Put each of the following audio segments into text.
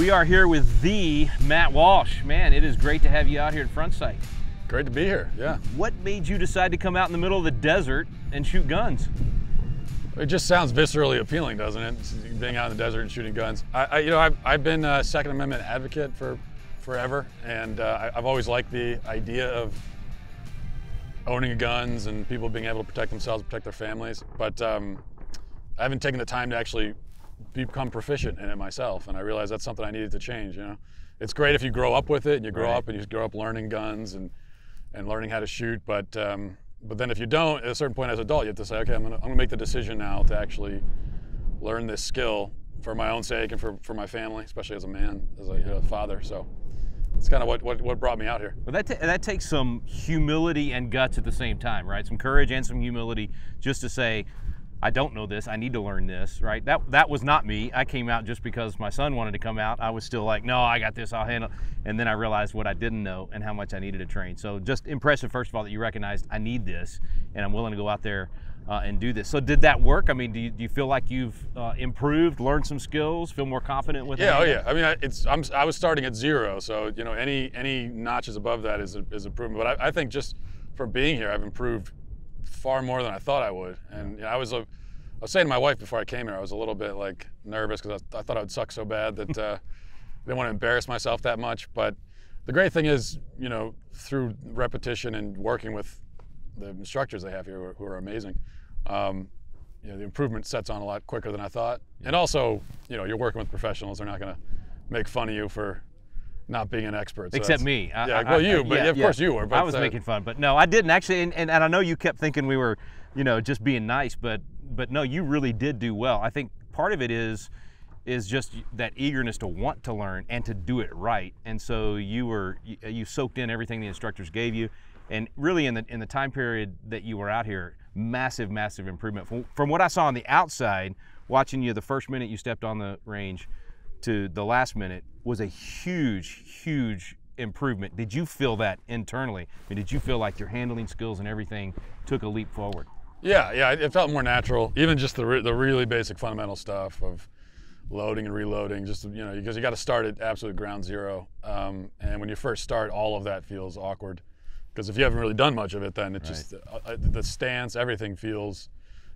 We are here with the Matt Walsh. Man, it is great to have you out here at Front Sight. Great to be here, yeah. What made you decide to come out in the middle of the desert and shoot guns? It just sounds viscerally appealing, doesn't it? Being out in the desert and shooting guns. I've been a Second Amendment advocate for forever, and I've always liked the idea of owning guns and people being able to protect themselves, protect their families. But I haven't taken the time to actually become proficient in it myself, and I realized that's something I needed to change. You know, it's great if you grow up with it and you grow up and you grow up learning guns and learning how to shoot, but then if you don't, at a certain point as an adult, you have to say, okay, I'm gonna make the decision now to actually learn this skill for my own sake and for my family, especially as a man, as a father. So it's kind of what brought me out here. Well, that takes some humility and guts at the same time, right? Some courage and some humility, just to say, I don't know this, I need to learn this, right? That was not me. I came out just because my son wanted to come out. I was still like, no, I got this, I'll handle it. And then I realized what I didn't know and how much I needed to train. So just impressive, first of all, that you recognized I need this and I'm willing to go out there and do this. So did that work? I mean, do you feel like you've improved, learned some skills, feel more confident with it? Yeah, oh yeah. I mean, I was starting at zero, so you know, any notches above that is improvement. But I think just from being here, I've improved far more than I thought I would. And you know, I was saying to my wife before I came here, I was a little bit like nervous because I thought I would suck so bad that I didn't want to embarrass myself that much. But the great thing is, you know, through repetition and working with the instructors they have here who are amazing, you know, the improvement sets on a lot quicker than I thought. And also, you know, you're working with professionals; they're not going to make fun of you for not being an expert. So except me. Of course you were. But I was making fun, but no, I didn't actually. And I know you kept thinking we were, you know, just being nice, but no, you really did do well. I think part of it is just that eagerness to want to learn and to do it right. And so you soaked in everything the instructors gave you, and really in the time period that you were out here, massive improvement. From what I saw on the outside, watching you the first minute you stepped on the range to the last minute was a huge improvement. Did you feel that internally? I mean, did you feel like your handling skills and everything took a leap forward? Yeah, it felt more natural. Even just the really basic fundamental stuff of loading and reloading, just, you know, because you got to start at absolute ground zero. And when you first start, all of that feels awkward. Because if you haven't really done much of it, then it just, the stance, everything feels,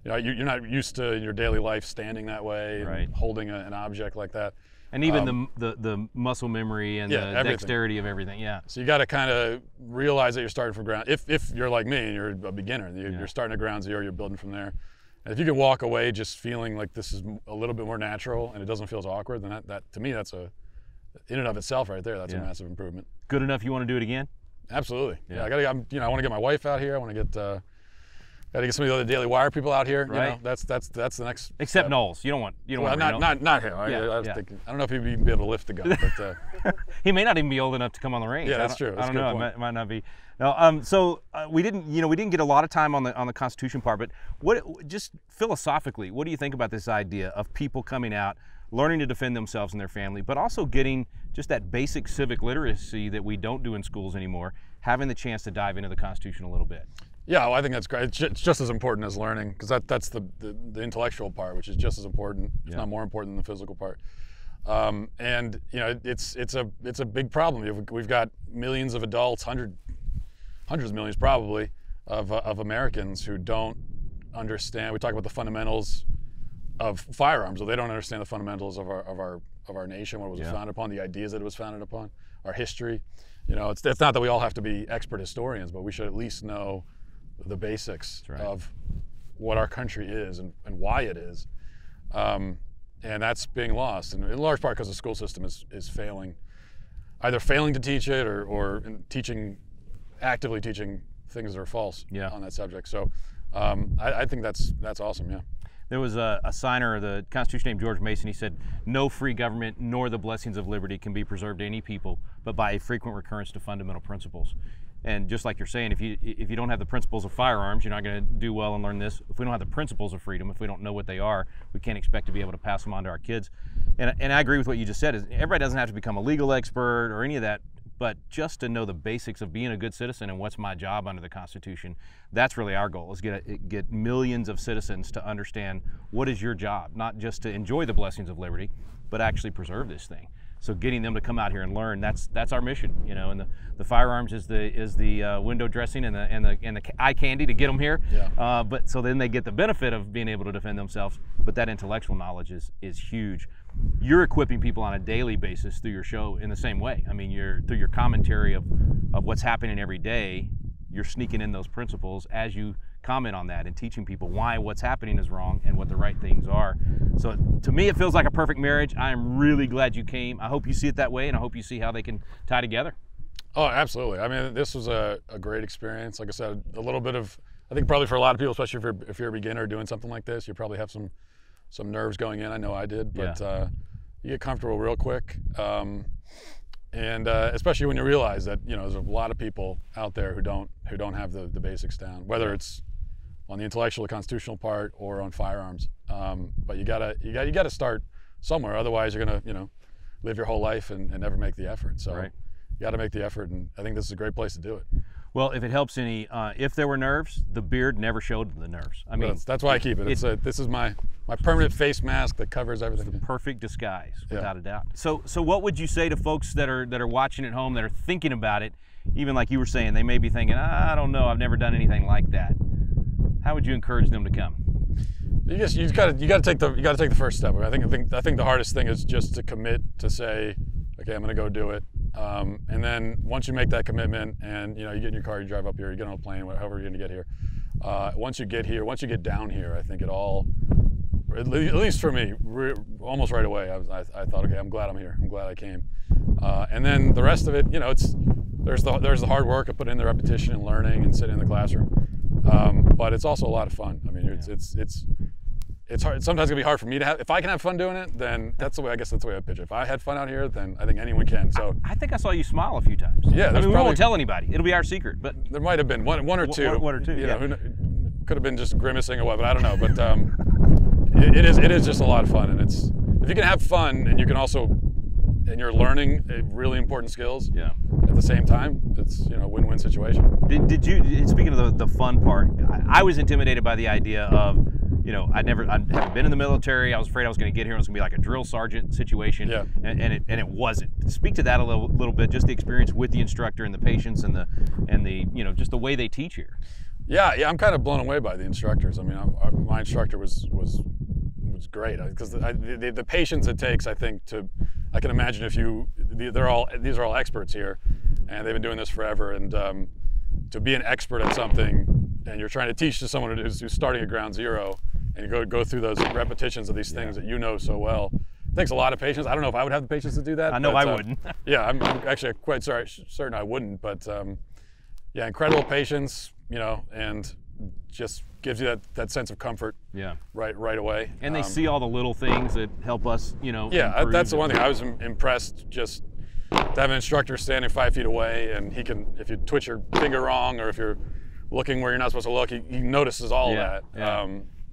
you know, you're not used to in your daily life standing that way, and holding an object like that. And even the muscle memory and the dexterity of everything, So you got to kind of realize that you're starting from ground. If you're like me and you're a beginner, you're starting at ground zero, you're building from there. And if you can walk away just feeling like this is a little bit more natural and it doesn't feel as awkward, then that to me, that's in and of itself right there, that's a massive improvement. Good enough, you want to do it again? Absolutely. Yeah, I want to get my wife out here. I want to get. Got to get some of the other Daily Wire people out here. Right. You know, that's the next. Except step. Knowles, you don't want. Well, not him. I was thinking. I don't know if he'd even be able to lift the gun, but he may not even be old enough to come on the range. Yeah, that's true. I don't know. It might not be. No. So we didn't get a lot of time on the Constitution part, but just philosophically, what do you think about this idea of people coming out, learning to defend themselves and their family, but also getting just that basic civic literacy that we don't do in schools anymore, having the chance to dive into the Constitution a little bit? Yeah, well, I think that's great. It's just as important as learning, because that's the intellectual part, which is just as important, if not more important than the physical part. And you know, it's a big problem. We've got millions of adults, hundreds of millions probably, of Americans who don't understand. We talk about the fundamentals of firearms, but they don't understand the fundamentals of our nation, what it was founded upon, the ideas that it was founded upon, our history. You know, it's not that we all have to be expert historians, but we should at least know the basics of what our country is and why it is. And that's being lost, and in large part because the school system is failing, either failing to teach it or actively teaching things that are false on that subject. So I think that's awesome, yeah. There was a signer of the Constitution named George Mason. He said, "No free government nor the blessings of liberty can be preserved to any people, but by a frequent recurrence to fundamental principles." And just like you're saying, if you don't have the principles of firearms, you're not going to do well and learn this. If we don't have the principles of freedom, if we don't know what they are, we can't expect to be able to pass them on to our kids. And I agree with what you just said. Is everybody doesn't have to become a legal expert or any of that, but just to know the basics of being a good citizen and what's my job under the Constitution. That's really our goal, is get millions of citizens to understand what is your job, not just to enjoy the blessings of liberty, but actually preserve this thing. So getting them to come out here and learn, that's our mission, you know. And the firearms is the window dressing and the eye candy to get them here. Yeah. But so then they get the benefit of being able to defend themselves. But that intellectual knowledge is huge. You're equipping people on a daily basis through your show in the same way. I mean, through your commentary of what's happening every day, you're sneaking in those principles as you comment on that and teaching people why what's happening is wrong and what the right things are. So to me, it feels like a perfect marriage. I'm really glad you came. I hope you see it that way, and I hope you see how they can tie together. Oh, absolutely. I mean, this was a great experience. Like I said, a little bit of, I think probably for a lot of people, especially if you're a beginner doing something like this, you probably have some nerves going in. I know I did, but you get comfortable real quick. And especially when you realize that, you know, there's a lot of people out there who don't have the basics down, whether it's on the intellectual, constitutional part, or on firearms. But you gotta start somewhere. Otherwise, you're gonna, you know, live your whole life and never make the effort. So you got to make the effort, and I think this is a great place to do it. Well, if it helps any, if there were nerves, the beard never showed the nerves. I mean, that's why I keep it. This is my permanent face mask that covers everything. It's the perfect disguise, without a doubt. So what would you say to folks that are watching at home, that are thinking about it, even like you were saying, they may be thinking, I don't know, I've never done anything like that. How would you encourage them to come? You got to take the first step. I think the hardest thing is just to commit to say, okay, I'm going to go do it. And then once you make that commitment, and you know, you get in your car, you drive up here, you get on a plane, however you're going to get here. Once you get down here, I think it all, at least for me, almost right away, I thought, okay, I'm glad I'm here. I'm glad I came. And then the rest of it, you know, there's the hard work of putting in the repetition and learning and sitting in the classroom. But it's also a lot of fun. I mean, it's hard. Sometimes it's gonna be hard for me to have. If I can have fun doing it, then that's the way. I guess that's the way I pitch it. If I had fun out here, then I think anyone can. So I think I saw you smile a few times. Yeah, I mean, we won't tell anybody. It'll be our secret. But there might have been one or two. One or two. You know, could have been just grimacing or what, but I don't know. But it is just a lot of fun, and it's, if you can have fun and you can also, and you're learning really important skills. Yeah. At the same time, it's, you know, a win-win situation. Did you, speaking of the fun part, I was intimidated by the idea of, you know, I haven't been in the military. I was afraid I was going to get here. It was going to be like a drill sergeant situation. Yeah. And it wasn't. Speak to that a little bit, just the experience with the instructor and the patients and the you know, just the way they teach here. Yeah, I'm kind of blown away by the instructors. I mean, my instructor was great, because the patience it takes, I think, I can imagine if these are all experts here, and they've been doing this forever, and to be an expert at something, and you're trying to teach to someone who's starting at ground zero, and you go through those repetitions of these things that you know so well, it takes a lot of patience. I don't know if I would have the patience to do that. I know I wouldn't. Yeah, I'm actually quite certain I wouldn't, but yeah, incredible patience, you know, and just gives you that sense of comfort. Yeah. Right away. And they see all the little things that help us, you know. Yeah, that's the one thing. I was impressed just to have an instructor standing 5 feet away, and he can, if you twitch your finger wrong or if you're looking where you're not supposed to look, he notices all that. Yeah.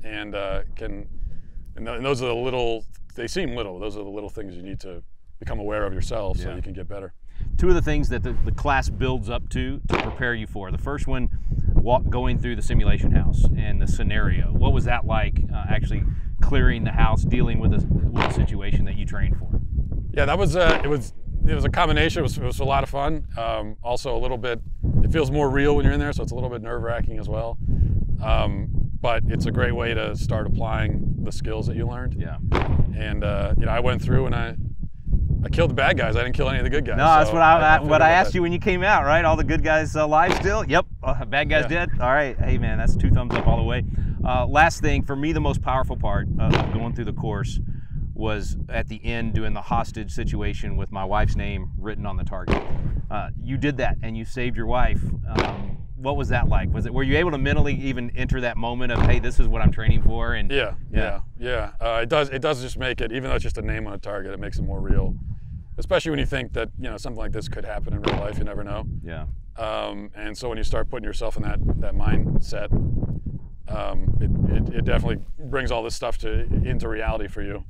And those are the little, they seem little, those are the little things you need to become aware of yourself so you can get better. Two of the things that the class builds up to prepare you for. The first one, going through the simulation house and the scenario. What was that like, actually clearing the house, dealing with a situation that you trained for? Yeah, that was it was a combination. It was a lot of fun. Also a little bit, it feels more real when you're in there, so it's a little bit nerve-wracking as well. But it's a great way to start applying the skills that you learned. Yeah. And you know, I went through and I killed the bad guys. I didn't kill any of the good guys. No, that's what I asked you when you came out, right? All the good guys alive still? Yep. Bad guys dead? All right. Hey, man, that's 2 thumbs up all the way. Last thing, for me, the most powerful part of going through the course was at the end doing the hostage situation with my wife's name written on the target. You did that, and you saved your wife. What was that like? Were you able to mentally even enter that moment of, hey, this is what I'm training for? And yeah. It does just make it, even though it's just a name on a target, it makes it more real. Especially when you think that, you know, something like this could happen in real life, you never know. Yeah. And so when you start putting yourself in that mindset, it definitely brings all this stuff into reality for you.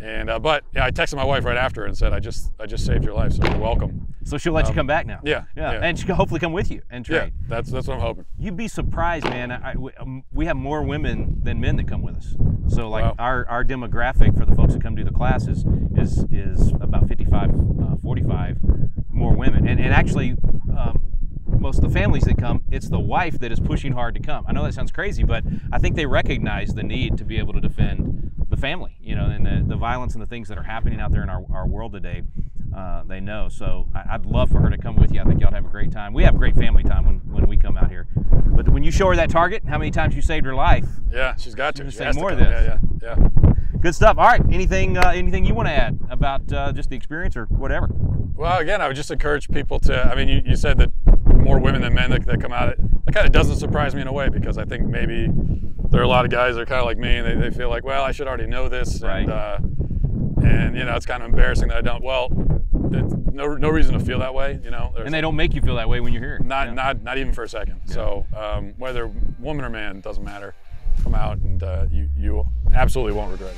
And but yeah, I texted my wife right after and said, I just saved your life, so you're welcome. So she'll let you come back now. Yeah. And she can hopefully come with you and train. Yeah, that's what I'm hoping. You'd be surprised, man. We have more women than men that come with us. So like Wow. our demographic for the folks that come do the class is about 55, 45 more women. And actually, most of the families that come, it's the wife that is pushing hard to come. I know that sounds crazy, but I think they recognize the need to be able to defend the family, you know, and the violence and the things that are happening out there in our world today. They know. So I'd love for her to come with you. I think y'all have a great time. We have great family time when we come out here. But when you show her that target, how many times you saved her life? Yeah, she's got to. Say more of this. Yeah, yeah. Good stuff. All right. Anything you want to add about just the experience or whatever? Well, again, I would just encourage people to, I mean, you said that more women than men that come out. That kind of doesn't surprise me in a way, because I think maybe there are a lot of guys that are kind of like me, and they feel like, well, I should already know this. Right. And you know, it's kind of embarrassing that I don't. Well, there's no reason to feel that way, you know. And they don't make you feel that way when you're here. Not even for a second. Yeah. So whether woman or man, doesn't matter. Come out, and you absolutely won't regret it.